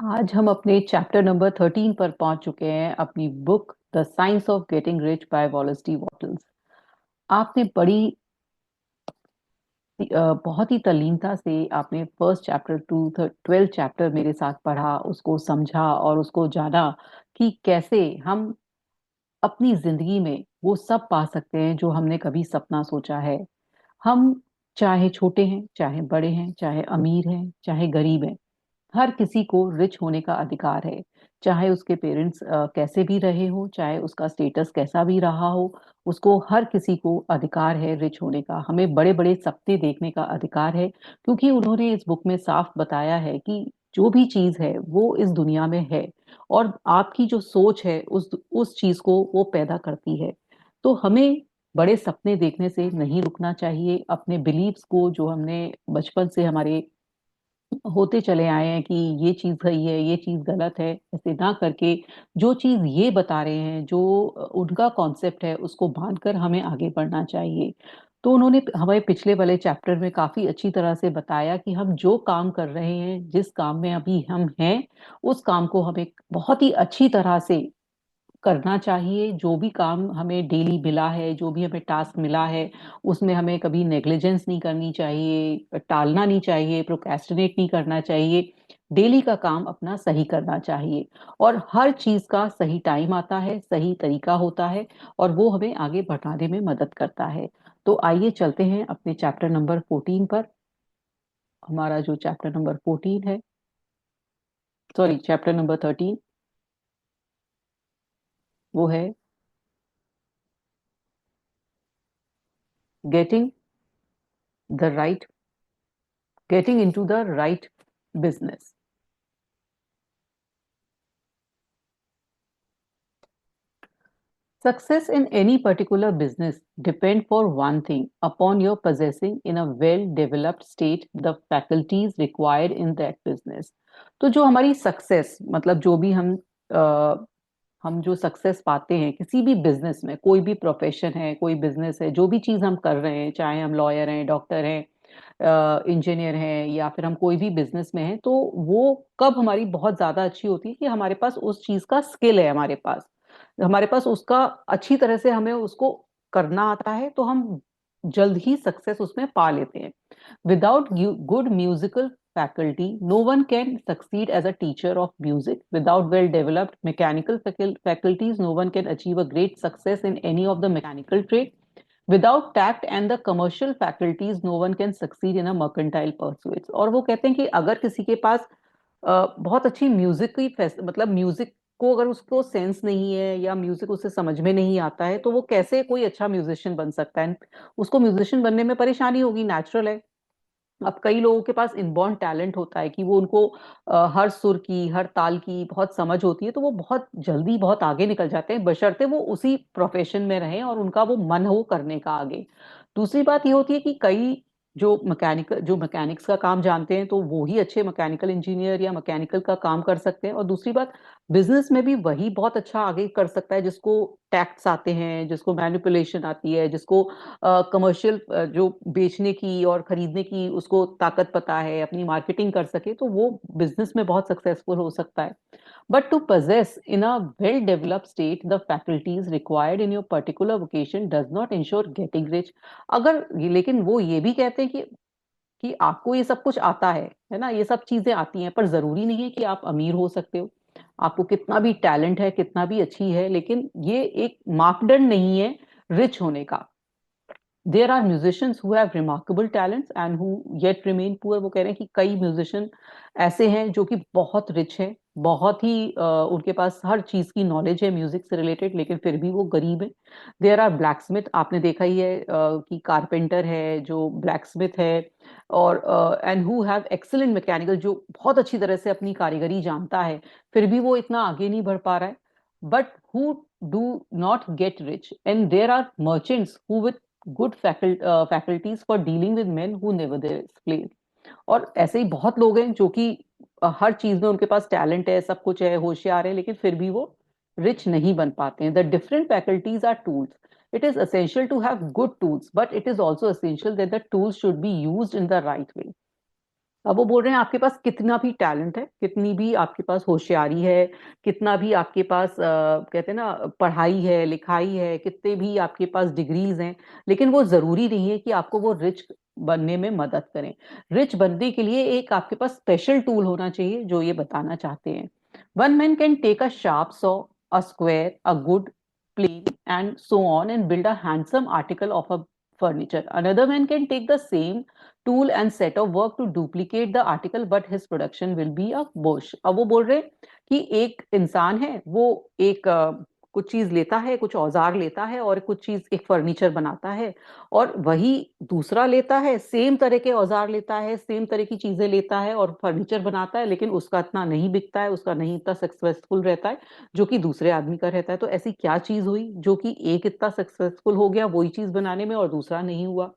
आज हम अपने चैप्टर नंबर 13 पर पहुंच चुके हैं अपनी book the science of getting rich by Wallace D Wattles. आपने बहुत ही तल्लीनता से आपने first chapter two 12th chapter मेरे साथ पढ़ा, उसको समझा और उसको जाना कि कैसे हम अपनी जिंदगी में वो सब पा सकते हैं जो हमने कभी सपना सोचा है। हम चाहे छोटे हैं, चाहे बड़े हैं, चाहे अमीर हैं, चाहे गरीब हैं, हर किसी को रिच होने का अधिकार है। चाहे उसके पेरेंट्स कैसे भी रहे हो, चाहे उसका स्टेटस कैसा भी रहा हो, उसको हर किसी को अधिकार है रिच होने का। हमें बड़े बड़े सपने देखने का अधिकार है, क्योंकि उन्होंने इस बुक में साफ बताया है कि जो भी चीज है वो इस दुनिया में है, और आपकी जो सोच है उस चीज को वो पैदा करती है। तो हमें बड़े सपने देखने से नहीं रुकना चाहिए। अपने बिलीव्स को, जो हमने बचपन से हमारे होते चले आए हैं कि ये चीज सही है, ये चीज गलत है, ऐसे ना करके जो चीज ये बता रहे हैं, जो उनका कॉन्सेप्ट है, उसको मानकर हमें आगे बढ़ना चाहिए। तो उन्होंने हमें पिछले वाले चैप्टर में काफी अच्छी तरह से बताया कि हम जो काम कर रहे हैं, जिस काम में अभी हम हैं, उस काम को हमें बहुत ही अच्छी तरह से करना चाहिए। जो भी काम हमें डेली मिला है, जो भी हमें टास्क मिला है, उसमें हमें कभी नेग्लिजेंस नहीं करनी चाहिए, टालना नहीं चाहिए, प्रोक्रेस्टिनेट नहीं करना चाहिए। डेली का काम अपना सही करना चाहिए, और हर चीज का सही टाइम आता है, सही तरीका होता है, और वो हमें आगे बढ़ाने में मदद करता है। तो आइए चलते हैं अपने चैप्टर नंबर 14 पर। हमारा जो चैप्टर नंबर 14 है, सॉरी चैप्टर नंबर 13, वो है getting the right getting into the right business. Success in any particular business depend for one thing upon your possessing in a well developed state the faculties required in that business. तो जो हमारी success, मतलब जो भी हम जो success पाते हैं किसी भी बिजनेस में, कोई भी प्रोफेशन है, कोई बिजनेस है, जो भी चीज हम कर रहे हैं, चाहे हम लॉयर हैं, डॉक्टर हैं, इंजीनियर हैं, या फिर हम कोई भी बिजनेस में हैं, तो वो कब हमारी बहुत ज्यादा अच्छी होती है कि हमारे पास उस चीज का स्किल है, हमारे पास उसका अच्छी तरह से हमें उसको करना आता है, तो हम जल्द ही सक्सेस उसमें पा लेते हैं। Without good musical faculty, no one can succeed as a teacher of music. Without well developed mechanical faculties, no one can achieve a great success in any of the mechanical trade. Without tact and the commercial faculties, no one can succeed in a mercantile pursuits. और वो कहते हैं कि अगर किसी के पास बहुत अच्छी म्यूजिक की मतलब म्यूजिक को अगर उसको सेंस नहीं है, या म्यूजिक उसे समझ में नहीं आता है, तो वो कैसे कोई अच्छा म्यूजिशियन बन सकता है। उसको म्यूजिशियन बनने में परेशानी होगी, नेचुरल है। अब कई लोगों के पास इनबॉर्न टैलेंट होता है कि वो उनको हर सुर की, हर ताल की बहुत समझ होती है, तो वो बहुत जल्दी बहुत आगे निकल जाते हैं, बशर्ते वो उसी प्रोफेशन में रहें और उनका वो मन हो करने का आगे। दूसरी बात ये होती है कि कई जो मैकेनिक्स का काम जानते हैं, तो वो ही अच्छे मैकेनिकल इंजीनियर या मैकेनिकल का काम कर सकते हैं। और दूसरी बात, बिजनेस में भी वही बहुत अच्छा आगे कर सकता है जिसको टैक्ट्स आते हैं, जिसको मैनिपुलेशन आती है, जिसको कमर्शियल जो बेचने की और खरीदने की उसको ताकत पता है, अपनी मार्केटिंग कर सके, तो वो बिजनेस में बहुत सक्सेसफुल हो सकता है। But to possess in a well developed state the faculties required in your particular vocation does not ensure getting rich. लेकिन वो ये भी कहते हैं कि आपको ये सब कुछ आता है ना, ये सब चीजें आती हैं, पर जरूरी नहीं है कि आप अमीर हो सकते हो। आपको कितना भी टैलेंट है, कितना भी अच्छी है, लेकिन ये एक मापदंड नहीं है रिच होने का। There are musicians who have remarkable talents and who yet remain poor. वो कह रहे हैं कि कई म्यूजिशियन ऐसे हैं जो कि बहुत रिच हैं, बहुत ही उनके पास हर चीज की नॉलेज है म्यूजिक से रिलेटेड, लेकिन फिर भी वो गरीब हैं। देयर आर ब्लैकस्मिथ, आपने देखा ही है कि कारपेंटर है जो ब्लैकस्मिथ है, और and who have excellent mechanical, जो बहुत अच्छी तरह से अपनी कारीगरी जानता है, फिर भी वो इतना आगे नहीं बढ़ पा रहा है। But who do not get rich, and there are merchants who with good faculties for dealing with men who never play. और ऐसे ही बहुत लोग हैं जो कि हर चीज में उनके पास टैलेंट है, सब कुछ है, होशियार है, लेकिन फिर भी वो रिच नहीं बन पाते हैं। The different faculties are tools. It is essential to have good tools, but it is also essential that the tools should be used in the right way. अब वो बोल रहे हैं आपके पास कितना भी टैलेंट है, कितनी भी आपके पास होशियारी है, कितना भी आपके पास कहते हैं ना पढ़ाई है लिखाई है, कितने भी आपके पास डिग्रीज हैं, लेकिन वो जरूरी नहीं है कि आपको वो रिच बनने में मदद करें। रिच बनने के लिए एक आपके पास स्पेशल टूल होना चाहिए, जो ये बताना चाहते हैं। One man can take a sharp saw, a square, a good plane and so on and build a handsome article of a furniture. Another man can take the same tool and set of work to duplicate the article, but his production will be a bush. अब वो बोल रहे हैं कि एक इंसान है, वो एक कुछ चीज लेता है, कुछ औजार लेता है और कुछ चीज एक फर्नीचर बनाता है, और वही दूसरा लेता है, सेम तरह के औजार लेता है, सेम तरह की चीजें लेता है और फर्नीचर बनाता है, लेकिन उसका इतना नहीं बिकता है, उसका नहीं इतना सक्सेसफुल रहता है जो कि दूसरे आदमी का रहता है। तो ऐसी क्या चीज हुई जो कि एक इतना सक्सेसफुल हो गया वही चीज बनाने में और दूसरा नहीं हुआ?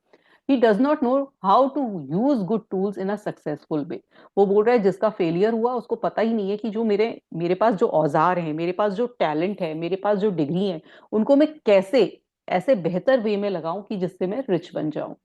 He does not know how to use good tools in a successful way. वो बोल रहा है जिसका फेलियर हुआ उसको पता ही नहीं है कि जो मेरे मेरे पास जो औजार हैं, मेरे पास जो टैलेंट है, मेरे पास जो डिग्री है, उनको मैं कैसे ऐसे बेहतर वे में लगाऊं कि जिससे मैं रिच बन जाऊं।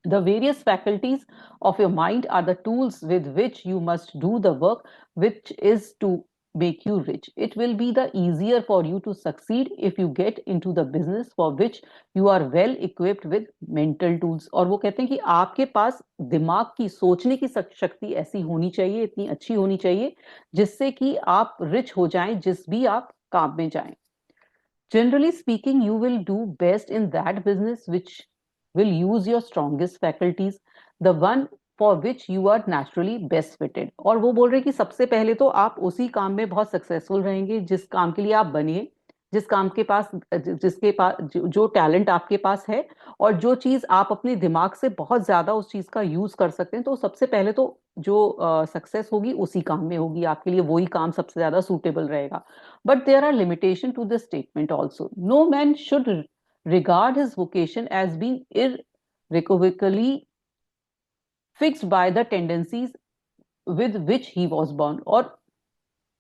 The various faculties of your mind are the tools with which you must do the work, which is to make you rich. It will be the easier for you to succeed if you get into the business for which you are well equipped with mental tools. और वो कहते हैं कि आपके पास दिमाग की सोचने की शक्ति ऐसी होनी चाहिए, इतनी अच्छी होनी चाहिए, जिससे कि आप रिच हो जाएं जिस भी आप काम में जाएं। Generally speaking, you will do best in that business which will use your strongest faculties, the one for which you are naturally best fitted. और वो बोल रहे हैं कि सबसे पहले तो आप उसी काम में बहुत सक्सेसफुल रहेंगे जिस काम के लिए आप बनिए, जिस काम के पास जिसके पास जो टैलेंट आपके पास है, और जो चीज आप अपने दिमाग से बहुत ज्यादा उस चीज का यूज कर सकते हैं, तो सबसे पहले तो जो सक्सेस होगी उसी काम में होगी, आपके लिए वही काम सबसे ज्यादा सूटेबल रहेगा। But there are limitations to this statement also. No man should regard his vocation as being irrevocably fixed by the tendencies with which he was born. और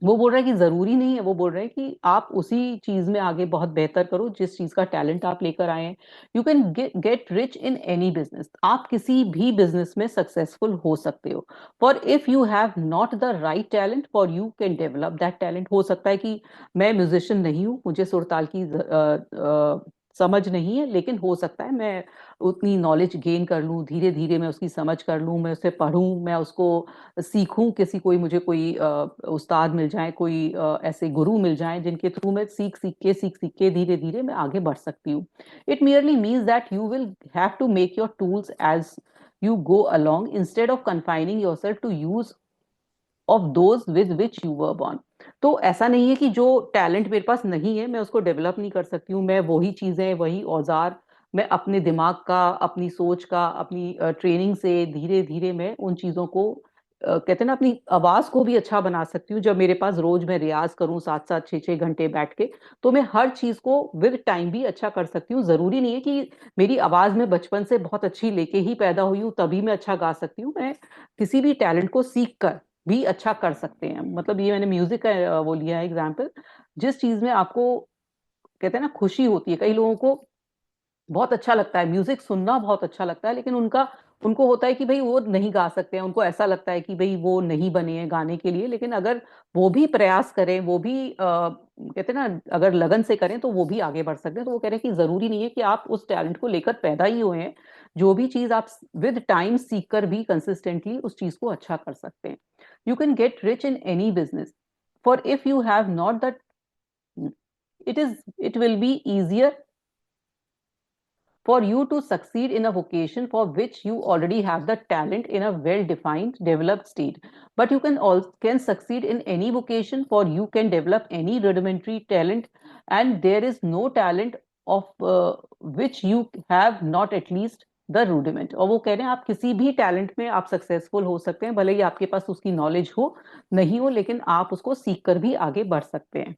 वो बोल रहा है कि जरूरी नहीं है, वो बोल रहे हैं कि आप उसी चीज में आगे बहुत बेहतर करो जिस चीज का टैलेंट आप लेकर आए हैं। You can get rich in any business, आप किसी भी बिजनेस में सक्सेसफुल हो सकते हो। For if you have not the right talent, for you can develop that talent. हो सकता है कि मैं म्यूजिशियन नहीं हूँ, मुझे सुरताल की समझ नहीं है, लेकिन हो सकता है मैं उतनी नॉलेज गेन कर लूँ, धीरे धीरे मैं उसकी समझ कर लूँ, मैं उसे पढ़ूँ, मैं उसको सीखूं, किसी कोई मुझे कोई उस्ताद मिल जाए, कोई ऐसे गुरु मिल जाए जिनके थ्रू मैं सीख सीख के धीरे धीरे मैं आगे बढ़ सकती हूँ। It merely means that you will have to make your tools as you go along instead of confining yourself to use of those with which you were born. तो ऐसा नहीं है कि जो टैलेंट मेरे पास नहीं है मैं उसको डेवलप नहीं कर सकती हूँ, मैं वही चीजें वही औजार मैं अपने दिमाग का, अपनी सोच का, अपनी ट्रेनिंग से धीरे धीरे मैं उन चीजों को कहते हैं ना अपनी आवाज को भी अच्छा बना सकती हूँ। जब मेरे पास रोज मैं रियाज करूँ 7-7 6-6 घंटे बैठ के, तो मैं हर चीज को विद टाइम भी अच्छा कर सकती हूँ। जरूरी नहीं है कि मेरी आवाज में बचपन से बहुत अच्छी लेके ही पैदा हुई हूँ तभी मैं अच्छा गा सकती हूँ। मैं किसी भी टैलेंट को सीख कर भी अच्छा कर सकते हैं। मतलब ये मैंने म्यूजिक का वो लिया है एग्जाम्पल, जिस चीज में आपको कहते हैं ना खुशी होती है। कई लोगों को बहुत अच्छा लगता है म्यूजिक सुनना, बहुत अच्छा लगता है, लेकिन उनका उनको होता है कि भाई वो नहीं गा सकते हैं, उनको ऐसा लगता है कि भाई वो नहीं बने हैं गाने के लिए। लेकिन अगर वो भी प्रयास करें, वो भी कहते हैं ना अगर लगन से करें तो वो भी आगे बढ़ सकते हैं। तो वो कह रहे हैं कि जरूरी नहीं है कि आप उस टैलेंट को लेकर पैदा ही हुए हैं, जो भी चीज आप विद टाइम सीख कर भी कंसिस्टेंटली उस चीज को अच्छा कर सकते हैं। You can get rich in any business, for if you have not that it will be easier for you to succeed in a vocation for which you already have the talent in a well defined developed state. But you can also can succeed in any vocation, for you can develop any rudimentary talent, and there is no talent of which you have not at least the rudiment. और वो कह रहे हैं आप किसी भी talent में आप सक्सेसफुल हो सकते हैं, भले ही आपके पास उसकी नॉलेज हो नहीं हो, लेकिन आप उसको सीख कर भी आगे बढ़ सकते हैं।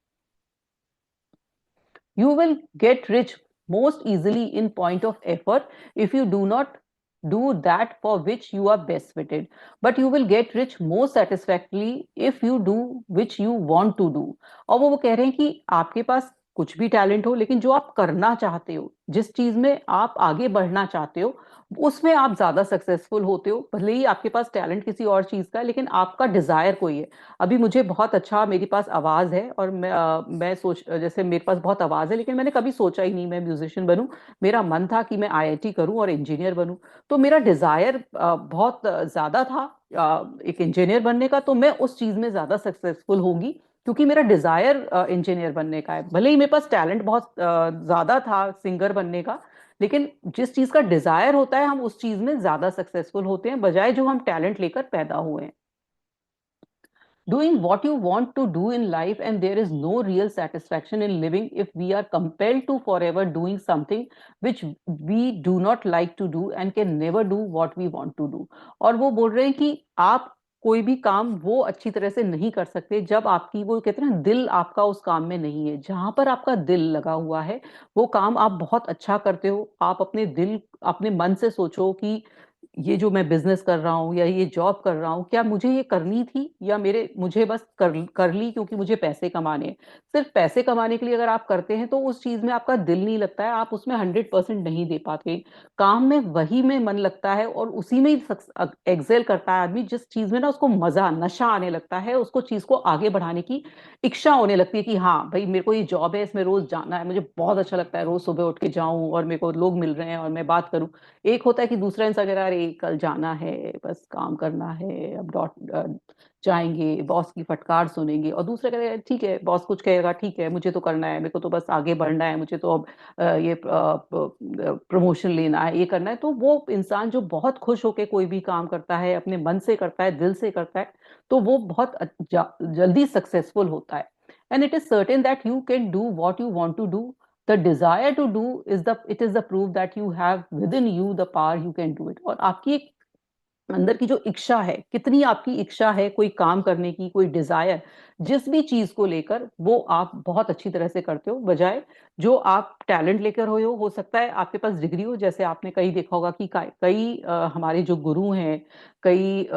You will get rich most easily in point of effort if you do not do that for which you are best fitted. But you will get rich more satisfactorily if you do which you want to do. और वो कह रहे हैं कि आपके पास कुछ भी talent हो, लेकिन जो आप करना चाहते हो, जिस चीज में आप आगे बढ़ना चाहते हो, उसमें आप ज्यादा सक्सेसफुल होते हो। भले ही आपके पास टैलेंट किसी और चीज का है, लेकिन आपका डिजायर कोई है। अभी मुझे बहुत अच्छा, मेरे पास आवाज है, और मैं सोच, जैसे मेरे पास बहुत आवाज है, लेकिन मैंने कभी सोचा ही नहीं मैं म्यूजिशियन बनूं। मेरा मन था कि मैं आईआईटी करूं और इंजीनियर बनूं। तो मेरा डिजायर बहुत ज्यादा था एक इंजीनियर बनने का। तो मैं उस चीज में ज्यादा सक्सेसफुल होंगी, क्योंकि मेरा डिजायर इंजीनियर बनने का है। भले ही मेरे पास टैलेंट बहुत ज्यादा था सिंगर बनने का, लेकिन जिस चीज का डिजायर होता है हम उस चीज में ज्यादा सक्सेसफुल होते हैं, बजाय जो हम टैलेंट लेकर पैदा हुए हैं। Doing what you want to do in life, and there is no real satisfaction in living if we are compelled to forever doing something which we do not like to do and can never do what we want to do. और वो बोल रहे हैं कि आप कोई भी काम वो अच्छी तरह से नहीं कर सकते जब आपकी, वो कहते हैं ना, दिल आपका उस काम में नहीं है। जहां पर आपका दिल लगा हुआ है वो काम आप बहुत अच्छा करते हो। आप अपने दिल, अपने मन से सोचो कि ये जो मैं बिजनेस कर रहा हूँ या ये जॉब कर रहा हूँ, क्या मुझे ये करनी थी, या मुझे बस कर ली क्योंकि मुझे पैसे कमाने हैं। सिर्फ पैसे कमाने के लिए अगर आप करते हैं तो उस चीज में आपका दिल नहीं लगता है, आप उसमें 100% नहीं दे पाते। काम में वही में मन लगता है और उसी में ही एक्सेल करता है आदमी, जिस चीज में ना उसको मजा, नशा आने लगता है, उसको चीज को आगे बढ़ाने की इच्छा होने लगती है कि हाँ भाई मेरे को ये जॉब है, इसमें रोज जाना है, मुझे बहुत अच्छा लगता है रोज सुबह उठ के जाऊं और मेरे को लोग मिल रहे हैं और मैं बात करूं। एक होता है कि दूसरा इंसान कह रहा है अरे कल जाना है, बस काम करना है, अब जाएंगे, बॉस की फटकार सुनेंगे। और दूसरा कह रहा है ठीक है, बॉस कुछ कहेगा ठीक है, मुझे तो करना है, मेरे को तो बस आगे बढ़ना है, मुझे तो अब ये प्रमोशन लेना है, ये करना है। तो वो इंसान जो बहुत खुश होके कोई भी काम करता है, अपने मन से करता है, दिल से करता है, तो वो बहुत जल्दी सक्सेसफुल होता है। And it is certain that you can do what you want to do. The desire to do is the proof that you have within you the power you can do it। और आपकी एक अंदर की जो इच्छा है, कितनी आपकी इच्छा है कोई काम करने की, कोई डिजायर, जिस भी चीज को लेकर, वो आप बहुत अच्छी तरह से करते हो, बजाय जो आप टैलेंट लेकर हो सकता है आपके पास डिग्री हो। जैसे आपने कई देखा होगा कि कई हमारे जो गुरु हैं, कई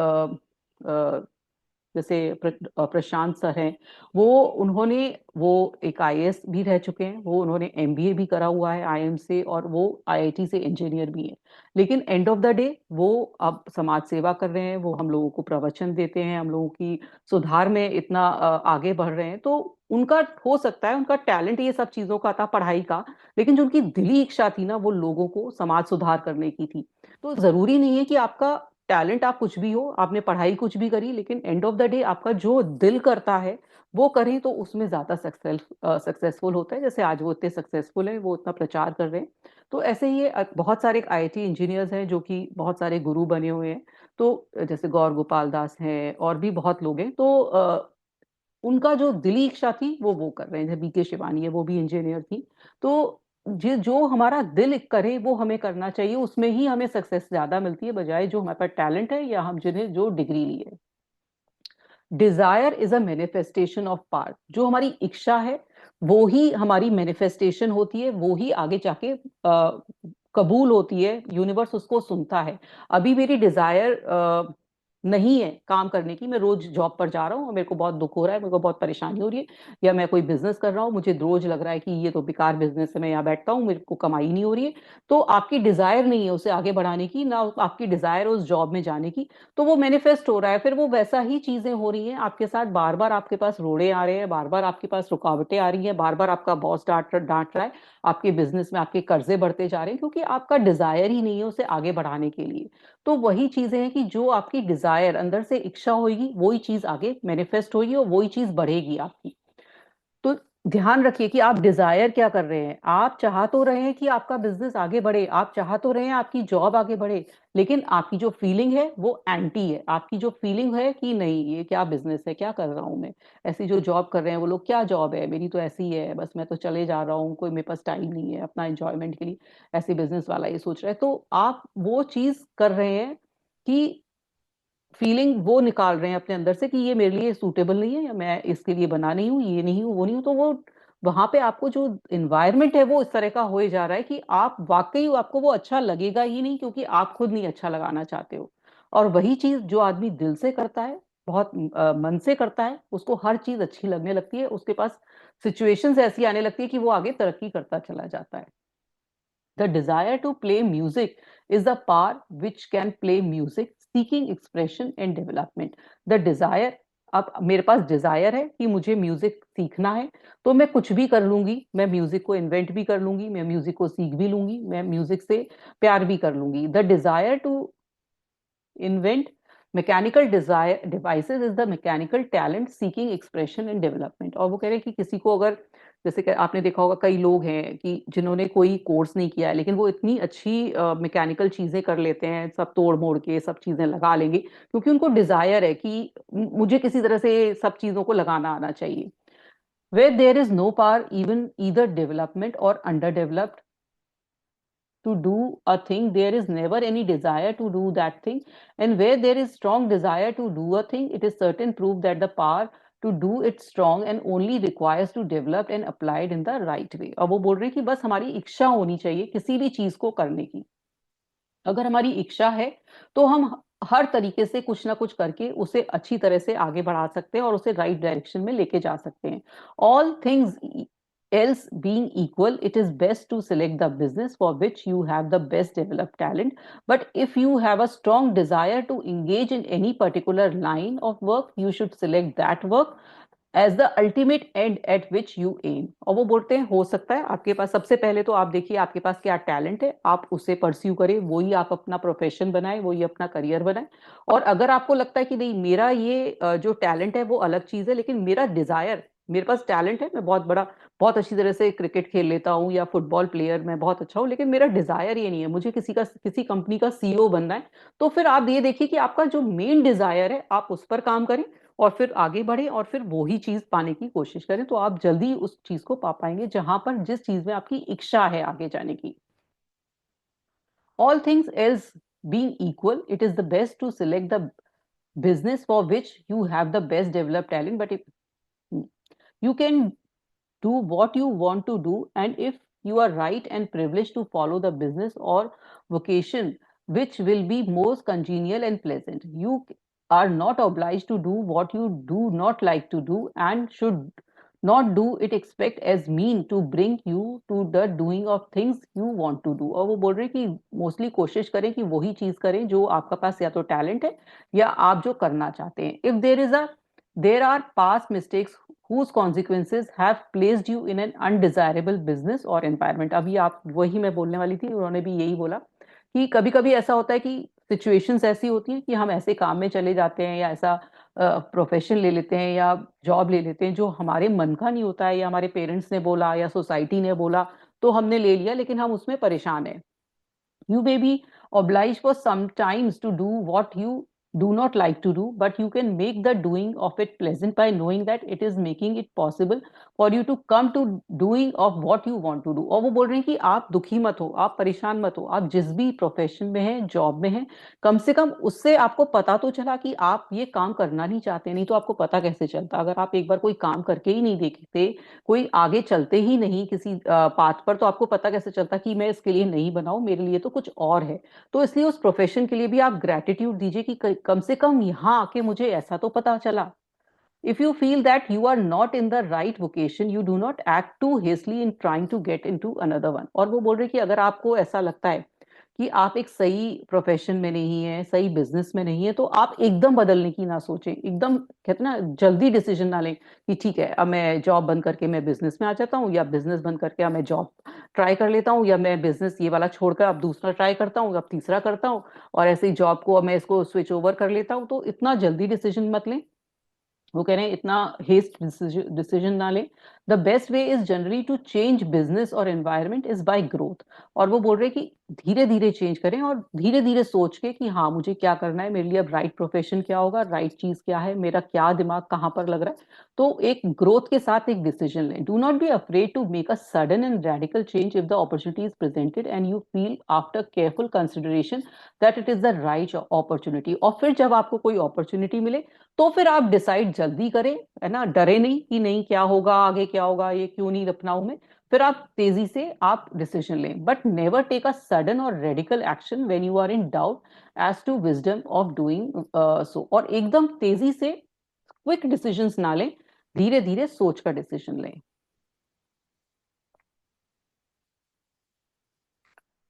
जैसे प्रशांत सर हैं, वो उन्होंने वो एक आईएएस भी रह चुके हैं, वो उन्होंने एमबीए भी करा हुआ है आईएम से, और वो आईआईटी से इंजीनियर भी हैं। लेकिन एंड ऑफ द डे वो अब समाज सेवा कर रहे हैं, वो हम लोगों को प्रवचन देते हैं, हम लोगों की सुधार में इतना आगे बढ़ रहे हैं। तो उनका हो सकता है उनका टैलेंट ये सब चीजों का था, पढ़ाई का, लेकिन जो उनकी दिली इच्छा थी ना, वो लोगों को समाज सुधार करने की थी। तो जरूरी नहीं है कि आपका टैलेंट, आप कुछ भी हो, आपने पढ़ाई कुछ भी करी, लेकिन एंड ऑफ द डे आपका जो दिल करता है वो करें तो उसमें ज्यादा सक्सेसफुल होता है। जैसे आज वो इतने सक्सेसफुल है, वो इतना प्रचार कर रहे हैं। तो ऐसे ही बहुत सारे आईआईटी इंजीनियर्स हैं जो कि बहुत सारे गुरु बने हुए हैं। तो जैसे गौर गोपाल दास हैं और भी बहुत लोग हैं। तो उनका जो दिली इच्छा थी वो कर रहे हैं। जैसे बीके शिवानी है, वो भी इंजीनियर थी। तो जो हमारा दिल करे वो हमें करना चाहिए, उसमें ही हमें सक्सेस ज्यादा मिलती है, बजाय जो हमारे पास टैलेंट है या हम जिन्हें जो डिग्री ली है। Desire is a manifestation of power. जो हमारी इच्छा है वो ही हमारी मैनिफेस्टेशन होती है, वो ही आगे जाके कबूल होती है, यूनिवर्स उसको सुनता है। अभी मेरी डिजायर नहीं है काम करने की, मैं रोज जॉब पर जा रहा हूँ और मेरे को बहुत दुख हो रहा है, मेरे को बहुत परेशानी हो रही है, या मैं कोई बिजनेस कर रहा हूँ, मुझे रोज लग रहा है कि ये तो बेकार बिजनेस है, मैं यहाँ बैठता हूँ, मेरे को कमाई नहीं हो रही है। तो आपकी डिजायर नहीं है उसे आगे बढ़ाने की, ना आपकी डिजायर है उस जॉब में जाने की। तो वो मैनिफेस्ट हो रहा है, फिर वो वैसा ही चीजें हो रही हैं आपके साथ। बार बार आपके पास रोड़े आ रहे हैं, बार बार आपके पास रुकावटें आ रही हैं, बार बार आपका बॉस डांट रहा है, आपके बिजनेस में आपके कर्जे बढ़ते जा रहे हैं, क्योंकि आपका डिजायर ही नहीं है उसे आगे बढ़ाने के लिए। तो वही चीजें हैं कि जो आपकी डिजायर, अंदर से इच्छा होगी, वही चीज आगे मैनिफेस्ट होगी और वही चीज बढ़ेगी आपकी। तो ध्यान रखिए कि आप डिजायर क्या कर रहे हैं। आप चाह तो रहे हैं कि आपका बिजनेस आगे बढ़े, आप चाह तो रहे हैं आपकी जॉब आगे बढ़े, लेकिन आपकी जो फीलिंग है वो एंटी है। आपकी जो फीलिंग है कि नहीं ये क्या बिजनेस है, क्या कर रहा हूं मैं, ऐसी जो जॉब कर रहे हैं वो लोग, क्या जॉब है मेरी, तो ऐसी है, बस मैं तो चले जा रहा हूँ, कोई मेरे पास टाइम नहीं है अपना एंजॉयमेंट के लिए। ऐसे बिजनेस वाला ये सोच रहा है। तो आप वो चीज कर रहे हैं कि फीलिंग वो निकाल रहे हैं अपने अंदर से कि ये मेरे लिए सूटेबल नहीं है, या मैं इसके लिए बना नहीं हूँ, ये नहीं हूँ, वो नहीं हूँ। तो वो वहां पे आपको जो इन्वायरमेंट है वो इस तरह का हो जा रहा है कि आप वाकई आपको वो अच्छा लगेगा ही नहीं, क्योंकि आप खुद नहीं अच्छा लगाना चाहते हो। और वही चीज जो आदमी दिल से करता है, बहुत मन से करता है, उसको हर चीज अच्छी लगने लगती है, उसके पास सिचुएशंस ऐसी आने लगती है कि वो आगे तरक्की करता चला जाता है। The desire to play music is the power which can play music, seeking expression and development. The desire, अब मेरे पास डिजायर है कि मुझे म्यूजिक सीखना है, तो मैं कुछ भी कर लूंगी, मैं म्यूजिक को इन्वेंट भी कर लूंगी, मैं म्यूजिक को सीख भी लूंगी, मैं म्यूजिक से प्यार भी कर लूंगी. The desire to invent mechanical desire devices is the mechanical talent seeking expression and development. और वो कह रहे हैं कि किसी को अगर, जैसे कि आपने देखा होगा कई लोग हैं कि जिन्होंने कोई कोर्स नहीं किया है लेकिन वो इतनी अच्छी मैकेनिकल चीजें कर लेते हैं, सब तोड़ मोड़ के सब चीजें लगा लेंगे क्योंकि उनको डिजायर है कि मुझे किसी तरह से सब चीजों को लगाना आना चाहिए. Where there is no power, even either development or underdeveloped, to do a thing, there is never any desire to do that thing. And where there is strong desire to do a thing, it is certain proof that the power to do it strong and only requires to develop and apply it in the right way. अब वो बोल रही कि बस हमारी इच्छा होनी चाहिए किसी भी चीज को करने की. अगर हमारी इच्छा है तो हम हर तरीके से कुछ ना कुछ करके उसे अच्छी तरह से आगे बढ़ा सकते हैं और उसे राइट डायरेक्शन में लेके जा सकते हैं. All things else being equal, it is best to select the business for which you have the best developed talent. But if you have a strong desire to engage in any particular line of work, you should select that work as the ultimate end at which you aim. और वो बोलते हैं हो सकता है आपके पास, सबसे पहले तो आप देखिए आपके पास क्या टैलेंट है, आप उसे परस्यू करें, वही आप अपना प्रोफेशन बनाए, वही अपना करियर बनाए. और अगर आपको लगता है कि नहीं मेरा ये जो टैलेंट है वो अलग चीज है, लेकिन मेरा डिजायर, मेरे पास टैलेंट है, मैं बहुत बड़ा बहुत अच्छी तरह से क्रिकेट खेल लेता हूँ या फुटबॉल प्लेयर मैं बहुत अच्छा हूँ, लेकिन मेरा डिजायर ये नहीं है, मुझे किसी कंपनी का सीईओ बनना है. तो फिर आप ये देखिए कि आपका जो मेन डिजायर है आप उस पर काम करें और फिर आगे बढ़े और फिर वो ही चीज पाने की कोशिश करें, तो आप जल्दी उस चीज को पा पाएंगे जहां पर जिस चीज में आपकी इच्छा है आगे जाने की. All things else being equal, it is the best to select the business for which you have the best developed talent. But if you can do what you want to do, and if you are right and privileged to follow the business or vocation which will be most congenial and pleasant, you are not obliged to do what you do not like to do and should not do it expect as mean to bring you to the doing of things you want to do. और वो बोल रहे हैं कि mostly कोशिश करें कि वही चीज करें जो आपका पास या तो टैलेंट है या आप जो करना चाहते हैं. If there are past mistakes whose consequences have placed you in an undesirable business or environment. अभी आप, वही मैं बोलने वाली थी, उन्होंने भी यही बोला कि कभी कभी ऐसा होता है कि सिचुएशंस ऐसी होती हैं कि हम ऐसे काम में चले जाते हैं या ऐसा प्रोफेशन ले लेते हैं या जॉब ले लेते हैं जो हमारे मन का नहीं होता है, या हमारे पेरेंट्स ने बोला या सोसाइटी ने बोला तो हमने ले लिया, लेकिन हम उसमें परेशान हैं. You may be obliged for sometimes to do what you do not like to do, but you can make the doing of it pleasant by knowing that it is making it possible for you to come to doing of what you want to do. और वो बोल रहे हैं कि आप दुखी मत हो, आप परेशान मत हो, आप जिस भी प्रोफेशन में हैं, जॉब में हैं, कम से कम उससे आपको पता तो चला कि आप ये काम करना नहीं चाहते. नहीं तो आपको पता कैसे चलता? अगर आप एक बार कोई काम करके ही नहीं देखते, कोई आगे चलते ही नहीं किसी पाथ पर, तो आपको पता कैसे चलता कि मैं इसके लिए नहीं बनाऊं, मेरे लिए तो कुछ और है. तो इसलिए उस प्रोफेशन के लिए भी आप ग्रेटिट्यूड दीजिए कि कम से कम यहाँ आके मुझे ऐसा तो पता चला. If you feel that you are not in the right vocation, you do not act too hastily in trying to get into another one. और वो बोल रहे कि अगर आपको ऐसा लगता है कि आप एक सही प्रोफेशन में नहीं है, सही बिजनेस में नहीं है, तो आप एकदम बदलने की ना सोचें, एकदम कहते ना जल्दी डिसीजन ना लें कि ठीक है अब मैं जॉब बंद करके मैं बिजनेस में आ जाता हूँ, या बिजनेस बंद करके अब मैं जॉब ट्राई कर लेता हूँ, या मैं बिजनेस ये वाला छोड़कर अब दूसरा ट्राई करता हूँ, अब तीसरा करता हूँ, और ऐसे ही जॉब को अब मैं इसको स्विच ओवर कर लेता हूँ. तो इतना जल्दी डिसीजन मत लें. वो कह रहे हैं इतना हेस्ट डिसीजन ना लें. The best way is generally to change business और एनवायरनमेंट इज बाय ग्रोथ. और वो बोल रहे हैं कि धीरे धीरे चेंज करें और धीरे धीरे सोच के कि हाँ मुझे क्या करना है, मेरे लिए अब राइट प्रोफेशन क्या होगा, राइट चीज क्या है, मेरा क्या दिमाग कहाँ पर लग रहा है. तो एक ग्रोथ के साथ एक डिसीजन लें. Do not be afraid to make a sudden and radical change if the opportunity is presented and you feel after careful consideration that it is the right opportunity. और फिर जब आपको कोई अपॉर्चुनिटी मिले तो फिर आप डिसाइड जल्दी करें, है ना, डरे नहीं कि नहीं क्या होगा आगे, क्या होगा, ये क्यों नहीं अपनाऊं मैं. फिर आप तेजी से आप डिसीजन लें, but never take a sudden or radical action when you are in doubt as to wisdom of doing so. और एकदम तेजी से क्विक डिसीजंस ना लें, धीरे धीरे सोच कर डिसीजन लें.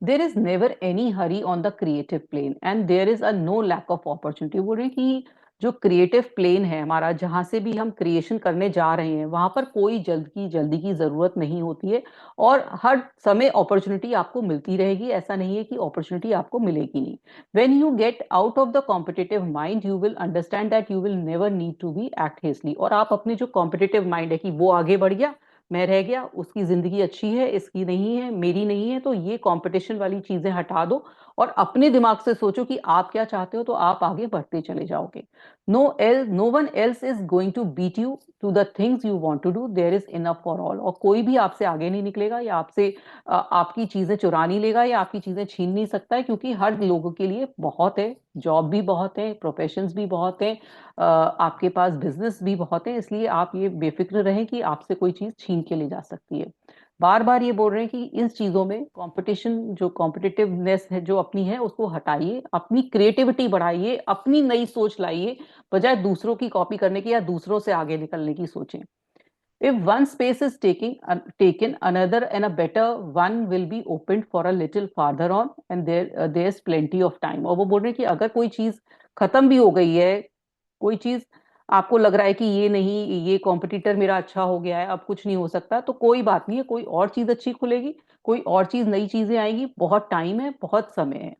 There is never any hurry on the creative plane and there is a no lack of opportunity. बोल रहे हैं कि जो क्रिएटिव प्लेन है हमारा, जहां से भी हम क्रिएशन करने जा रहे हैं, वहां पर कोई जल्दी की जरूरत नहीं होती है। और हर समय अपॉर्चुनिटी आपको मिलती रहेगी, ऐसा नहीं है कि अपॉर्चुनिटी आपको मिलेगी नहीं। When you get out of the competitive mind you will understand that you will never need to be act hastily. और आप अपने जो कॉम्पिटिटिव माइंड है कि वो आगे बढ़ गया, मैं रह गया, उसकी जिंदगी अच्छी है, इसकी नहीं है, मेरी नहीं है, तो ये कंपटीशन वाली चीजें हटा दो और अपने दिमाग से सोचो कि आप क्या चाहते हो, तो आप आगे बढ़ते चले जाओगे। No one else is going to beat you to the things you want to do, there is enough for all. और कोई भी आपसे आगे नहीं निकलेगा या आपसे आपकी चीजें चुरा नहीं लेगा या आपकी चीजें छीन नहीं सकता है, क्योंकि हर लोगों के लिए बहुत है, जॉब भी बहुत है, प्रोफेशंस भी बहुत है, आपके पास बिजनेस भी बहुत है। इसलिए आप ये बेफिक्र रहें कि आपसे कोई चीज छीन के ले जा सकती है। बार बार ये बोल रहे हैं कि इन चीजों में कंपटीशन, जो कॉम्पिटिटिवनेस है जो अपनी है, उसको हटाइए, अपनी क्रिएटिविटी बढ़ाइए, अपनी नई सोच लाइए, बजाय दूसरों की कॉपी करने की या दूसरों से आगे निकलने की सोचें। If one space is taken, another and a better one will be opened for a little farther on, and there's plenty of time। और वो बोल रहे हैं कि अगर कोई चीज खत्म भी हो गई है, कोई चीज आपको लग रहा है कि ये नहीं, ये कॉम्पिटिटर मेरा अच्छा हो गया है, अब कुछ नहीं हो सकता, तो कोई बात नहीं है, कोई और चीज अच्छी खुलेगी, कोई और चीज, नई चीजें आएंगी, बहुत टाइम है, बहुत समय है।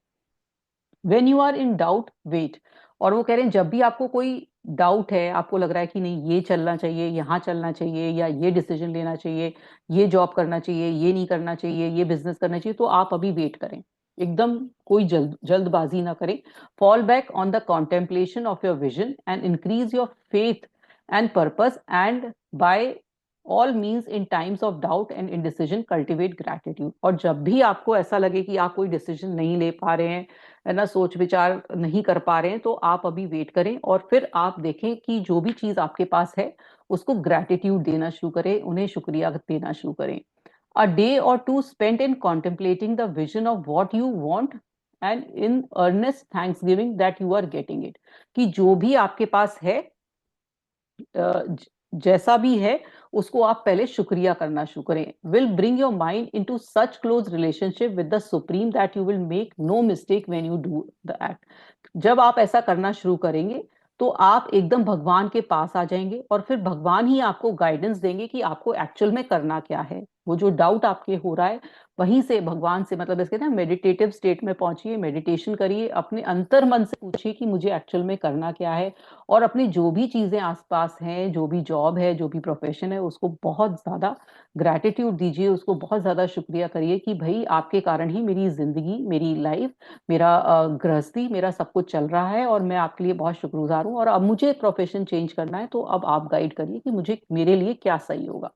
When you are in doubt wait. और वो कह रहे हैं जब भी आपको कोई डाउट है, आपको लग रहा है कि नहीं ये चलना चाहिए, यहाँ चलना चाहिए, या ये डिसीजन लेना चाहिए, ये जॉब करना चाहिए, ये नहीं करना चाहिए, ये बिजनेस करना चाहिए, तो आप अभी वेट करें, एकदम कोई जल्दबाजी ना करें। Fall back on the contemplation of your vision and increase your faith and purpose, and by all means in times of doubt and indecision cultivate gratitude. और जब भी आपको ऐसा लगे कि आप कोई डिसीजन नहीं ले पा रहे हैं, है ना, सोच विचार नहीं कर पा रहे हैं, तो आप अभी वेट करें और फिर आप देखें कि जो भी चीज आपके पास है उसको ग्रैटिट्यूड देना शुरू करें, उन्हें शुक्रिया देना शुरू करें। A day or two spend in contemplating the vision of what you want and in earnest thanksgiving that you are getting it. कि जो भी आपके पास है, जैसा भी है, उसको आप पहले शुक्रिया करना शुरू करें। Will bring your mind into such close relationship with the supreme that you will make no mistake when you do the act. जब आप ऐसा करना शुरू करेंगे तो आप एकदम भगवान के पास आ जाएंगे और फिर भगवान ही आपको गाइडेंस देंगे कि आपको एक्चुअल में करना क्या है। वो जो डाउट आपके हो रहा है, वहीं से भगवान से, मतलब इसके ना मेडिटेटिव स्टेट में पहुंचिए, मेडिटेशन करिए, अपने अंतर मन से पूछिए कि मुझे एक्चुअल में करना क्या है। और अपनी जो भी चीजें आसपास हैं, जो भी जॉब है, जो भी प्रोफेशन है, उसको बहुत ज्यादा ग्रैटिट्यूड दीजिए, उसको बहुत ज्यादा शुक्रिया करिए कि भाई आपके कारण ही मेरी जिंदगी, मेरी लाइफ, मेरा गृहस्थी, मेरा सब कुछ चल रहा है, और मैं आपके लिए बहुत शुक्रगुजार हूँ। और अब मुझे प्रोफेशन चेंज करना है, तो अब आप गाइड करिए कि मुझे, मेरे लिए क्या सही होगा।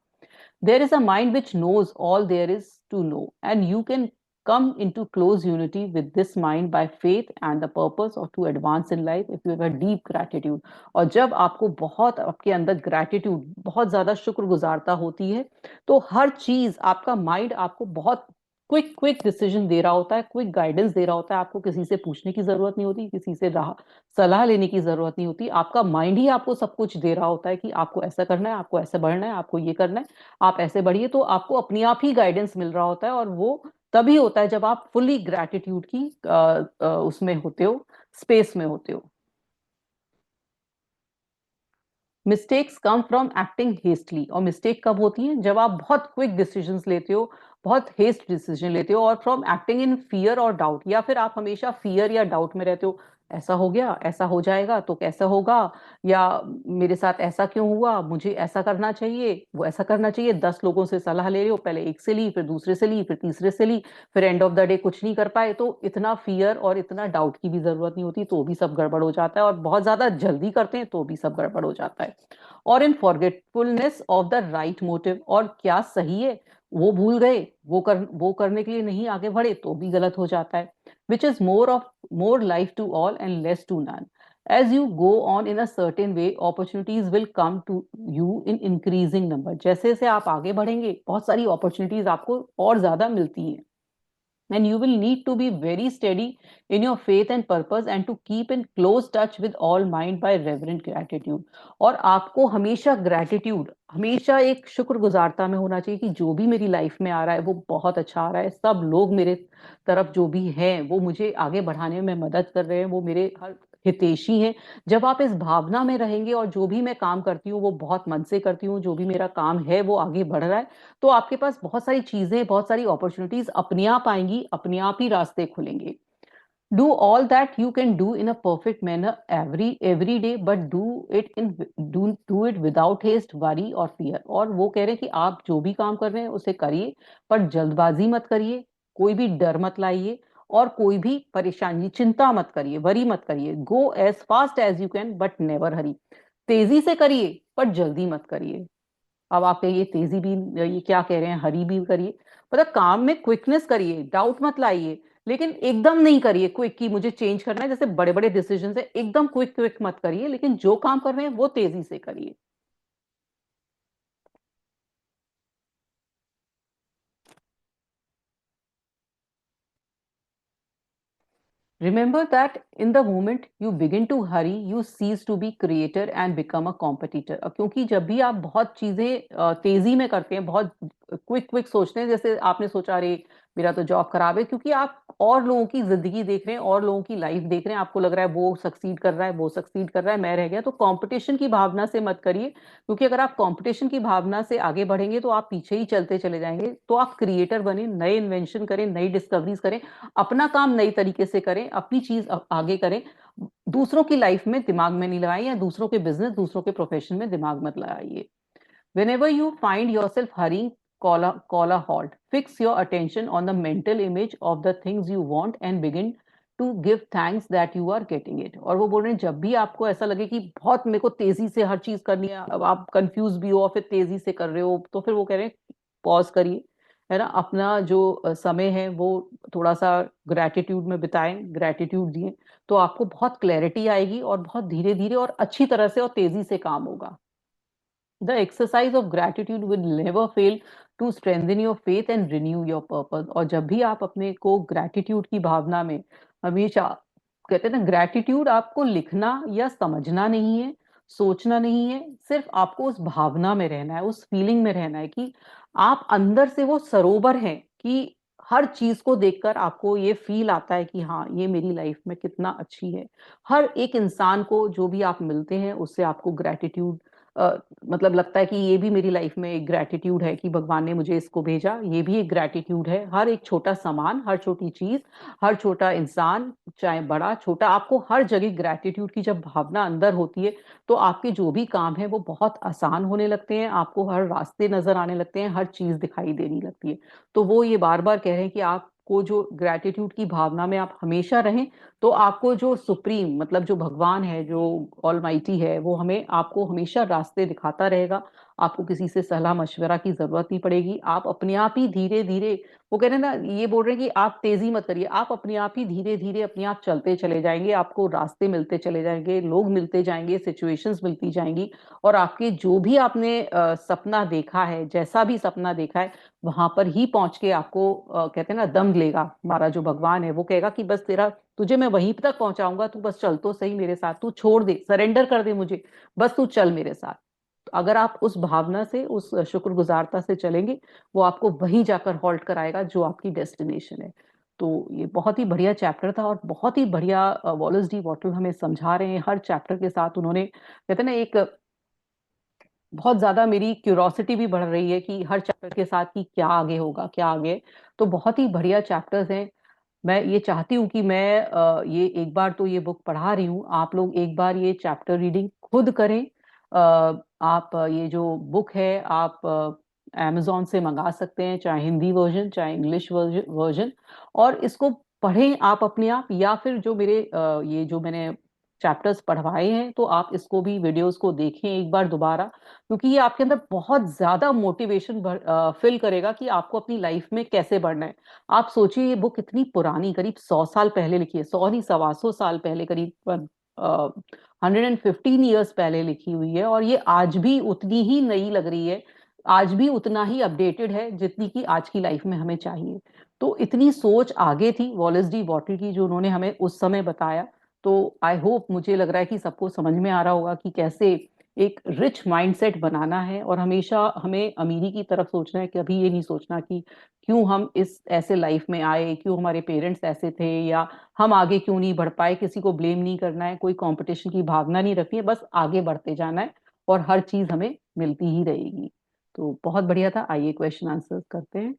There is a mind which knows all there is to know, and you can come into close unity with this mind by faith and the purpose of to advance in life if you have a deep gratitude। और जब आपको बहुत, आपके अंदर gratitude, बहुत ज्यादा शुक्रगुजारता होती है, तो हर चीज, आपका माइंड आपको बहुत क्विक क्विक डिसीजन दे रहा होता है, क्विक गाइडेंस दे रहा होता है। आपको किसी से पूछने की जरूरत नहीं होती, किसी से सलाह लेने की जरूरत नहीं होती, आपका माइंड ही आपको सब कुछ दे रहा होता है कि आपको ऐसा करना है, आपको ऐसा बढ़ना है, आपको ये करना है, आप ऐसे बढ़िए। तो आपको अपने आप ही गाइडेंस मिल रहा होता है, और वो तभी होता है जब आप फुली ग्रैटिट्यूड की उसमें होते हो, स्पेस में होते हो। Mistakes come from acting hastily. और मिस्टेक कब होती है? जब आप बहुत क्विक डिसीजंस लेते हो, बहुत हेस्ट डिसीजन लेते हो, और फ्रॉम एक्टिंग इन फियर और डाउट, या फिर आप हमेशा फियर या डाउट में रहते हो, ऐसा हो गया, ऐसा हो जाएगा तो कैसा होगा, या मेरे साथ ऐसा क्यों हुआ, मुझे ऐसा करना चाहिए, वो ऐसा करना चाहिए। 10 लोगों से सलाह ले रहे हो, पहले एक से ली, फिर दूसरे से ली, फिर तीसरे से ली, फिर एंड ऑफ द डे कुछ नहीं कर पाए। तो इतना फियर और इतना डाउट की भी जरूरत नहीं होती, तो भी सब गड़बड़ हो जाता है। और बहुत ज्यादा जल्दी करते हैं तो भी सब गड़बड़ हो जाता है। और in forgetfulness of the right motive, और क्या सही है वो भूल गए, वो करने के लिए नहीं आगे बढ़े, तो भी गलत हो जाता है। Which is more life to all and less to none. As you go on in a certain way, opportunities will come to you in increasing number. जैसे जैसे आप आगे बढ़ेंगे, बहुत सारी अपॉर्चुनिटीज आपको और ज्यादा मिलती हैं। and you will need to be very steady in your faith and purpose and to keep in close touch with all mind by reverent gratitude. और आपको हमेशा ग्रैटिट्यूड, हमेशा एक शुक्रगुजारता में होना चाहिए कि जो भी मेरी लाइफ में आ रहा है वो बहुत अच्छा आ रहा है, सब लोग मेरे तरफ जो भी हैं वो मुझे आगे बढ़ाने में मदद कर रहे हैं, वो मेरे हर हितैषी हैं। जब आप इस भावना में रहेंगे और जो भी मैं काम करती हूँ वो बहुत मन से करती हूँ, जो भी मेरा काम है वो आगे बढ़ रहा है, तो आपके पास बहुत सारी चीजें, बहुत सारी अपॉर्चुनिटीज अपने आप आएंगी, अपने आप ही रास्ते खुलेंगे। Do all that you can do in a perfect manner every day, but do it without haste, worry और fear। और वो कह रहे हैं कि आप जो भी काम कर रहे हैं उसे करिए, पर जल्दबाजी मत करिए, कोई भी डर मत लाइए, और कोई भी परेशानी, चिंता मत करिए, वरी मत करिए। Go as fast as you can but never hurry. तेजी से करिए पर जल्दी मत करिए। अब आप कहिए तेजी भी, ये क्या कह रहे हैं, हरी भी करिए, मतलब काम में क्विकनेस करिए, डाउट मत लाइए, लेकिन एकदम नहीं करिए क्विक कि मुझे चेंज करना है, जैसे बड़े बड़े डिसीजन है एकदम क्विक क्विक मत करिए, लेकिन जो काम कर रहे हैं वो तेजी से करिए। Remember that in the moment you begin to hurry, you cease to be creator and become a competitor। क्योंकि जब भी आप बहुत चीजें तेजी में करते हैं, बहुत क्विक क्विक सोचते हैं, जैसे आपने सोचा अरे मेरा तो जॉब खराब है, क्योंकि आप और लोगों की जिंदगी देख रहे हैं, और लोगों की लाइफ देख रहे हैं, आपको लग रहा है वो सक्सीड कर रहा है, वो सक्सीड कर रहा है, मैं रह गया। तो कंपटीशन की भावना से मत करिए, क्योंकि अगर आप कंपटीशन की भावना से आगे बढ़ेंगे तो आप पीछे ही चलते चले जाएंगे। तो आप क्रिएटर बने, नए इन्वेंशन करें, नई डिस्कवरीज करें, अपना काम नई तरीके से करें, अपनी चीज आगे करें। दूसरों की लाइफ में दिमाग में नहीं लगाइए, या दूसरों के बिजनेस, दूसरों के प्रोफेशन में दिमाग मत लगाइए। Whenever you find yourself hurrying, call a halt. Fix your attention on the mental image of the things you want and begin to give thanks that you are getting it। और वो बोल रहे हैं जब भी आपको ऐसा लगे कि बहुत मेरे को तेजी से हर चीज करनी है, अब आप कंफ्यूज भी हो और फिर तेजी से कर रहे हो, तो फिर वो कह रहे हैं पॉज करिए, है ना, अपना जो समय है वो थोड़ा सा ग्रैटिट्यूड में बिताएं, ग्रैटिट्यूड दिए, तो आपको बहुत क्लैरिटी आएगी और बहुत धीरे धीरे और अच्छी तरह से और तेजी से काम होगा। The exercise of gratitude will never fail to strengthen your faith and renew your purpose। और जब भी आप अपने को ग्रैटिट्यूड की भावना में हमेशा, कहते हैं ना, ग्रैटिट्यूड आपको लिखना या समझना नहीं है, सोचना नहीं है, सिर्फ आपको उस भावना में रहना है, उस फीलिंग में रहना है कि आप अंदर से वो सरोवर हैं, कि हर चीज को देखकर आपको ये फील आता है कि हाँ ये मेरी लाइफ में कितना अच्छी है। हर एक इंसान को जो भी आप मिलते हैं उससे आपको ग्रैटिट्यूड, मतलब लगता है कि ये भी मेरी लाइफ में एक ग्रैटिट्यूड है कि भगवान ने मुझे इसको भेजा, ये भी एक ग्रैटिट्यूड है। हर एक छोटा सामान, हर छोटी चीज, हर छोटा इंसान, चाहे बड़ा छोटा, आपको हर जगह ग्रैटिट्यूड की जब भावना अंदर होती है तो आपके जो भी काम है वो बहुत आसान होने लगते हैं, आपको हर रास्ते नजर आने लगते हैं, हर चीज दिखाई देने लगती है। तो वो ये बार बार कह रहे हैं कि आपको जो ग्रैटिट्यूड की भावना में आप हमेशा रहें, तो आपको जो सुप्रीम, मतलब जो भगवान है, जो ऑलमाइटी है, वो हमें, आपको हमेशा रास्ते दिखाता रहेगा। आपको किसी से सलाह मशवरा की जरूरत नहीं पड़ेगी, आप अपने आप ही धीरे धीरे, वो कह रहे हैं ना, ये बोल रहे हैं कि आप तेजी मत करिए, आप अपने आप ही धीरे धीरे अपने आप चलते चले जाएंगे, आपको रास्ते मिलते चले जाएंगे, लोग मिलते जाएंगे, सिचुएशंस मिलती जाएंगी, और आपके जो भी आपने सपना देखा है, जैसा भी सपना देखा है, वहां पर ही पहुंच के आपको, कहते हैं ना, दम लेगा हमारा जो भगवान है, वो कहेगा कि बस तेरा, तुझे मैं वहीं तक पहुंचाऊंगा, तू बस चल तो सही मेरे साथ, तू छोड़ दे, सरेंडर कर दे मुझे, बस तू चल मेरे साथ। तो अगर आप उस भावना से, उस शुक्रगुजारता से चलेंगे, वो आपको वहीं जाकर हॉल्ट कराएगा जो आपकी डेस्टिनेशन है। तो ये बहुत ही बढ़िया चैप्टर था, और बहुत ही बढ़िया वॉलेस डी वॉटल हमें समझा रहे हैं हर चैप्टर के साथ। उन्होंने, कहते हैं ना, एक बहुत ज्यादा मेरी क्यूरोसिटी भी बढ़ रही है कि हर चैप्टर के साथ कि क्या आगे होगा, क्या आगे। तो बहुत ही बढ़िया चैप्टर्स हैं। मैं ये चाहती हूँ कि मैं ये एक बार तो ये बुक पढ़ा रही हूँ, आप लोग एक बार ये चैप्टर रीडिंग खुद करें। आप ये जो बुक है आप amazon से मंगा सकते हैं, चाहे हिंदी वर्जन चाहे इंग्लिश वर्जन, और इसको पढ़ें आप अपने आप, या फिर जो मेरे ये जो मैंने चैप्टर्स पढ़वाए हैं, तो आप इसको भी, वीडियोस को देखें एक बार दोबारा, क्योंकि ये आपके अंदर बहुत ज्यादा मोटिवेशन फिल करेगा कि आपको अपनी लाइफ में कैसे बढ़ना है। आप सोचिए ये बुक इतनी पुरानी, करीब 100 साल पहले लिखी है, 100 नहीं 125 साल पहले, करीब 115 ईयर्स पहले लिखी हुई है, और ये आज भी उतनी ही नई लग रही है, आज भी उतना ही अपडेटेड है जितनी कि आज की लाइफ में हमें चाहिए। तो इतनी सोच आगे थी वॉलेस डी बॉटल की जो उन्होंने हमें उस समय बताया। तो आई होप, मुझे लग रहा है कि सबको समझ में आ रहा होगा कि कैसे एक रिच माइंडसेट बनाना है, और हमेशा हमें अमीरी की तरफ सोचना है, कभी ये नहीं सोचना कि क्यों हम इस ऐसे लाइफ में आए, क्यों हमारे पेरेंट्स ऐसे थे, या हम आगे क्यों नहीं बढ़ पाए। किसी को ब्लेम नहीं करना है, कोई कंपटीशन की भावना नहीं रखनी है, बस आगे बढ़ते जाना है और हर चीज हमें मिलती ही रहेगी। तो बहुत बढ़िया था, आइए क्वेश्चन आंसर करते हैं।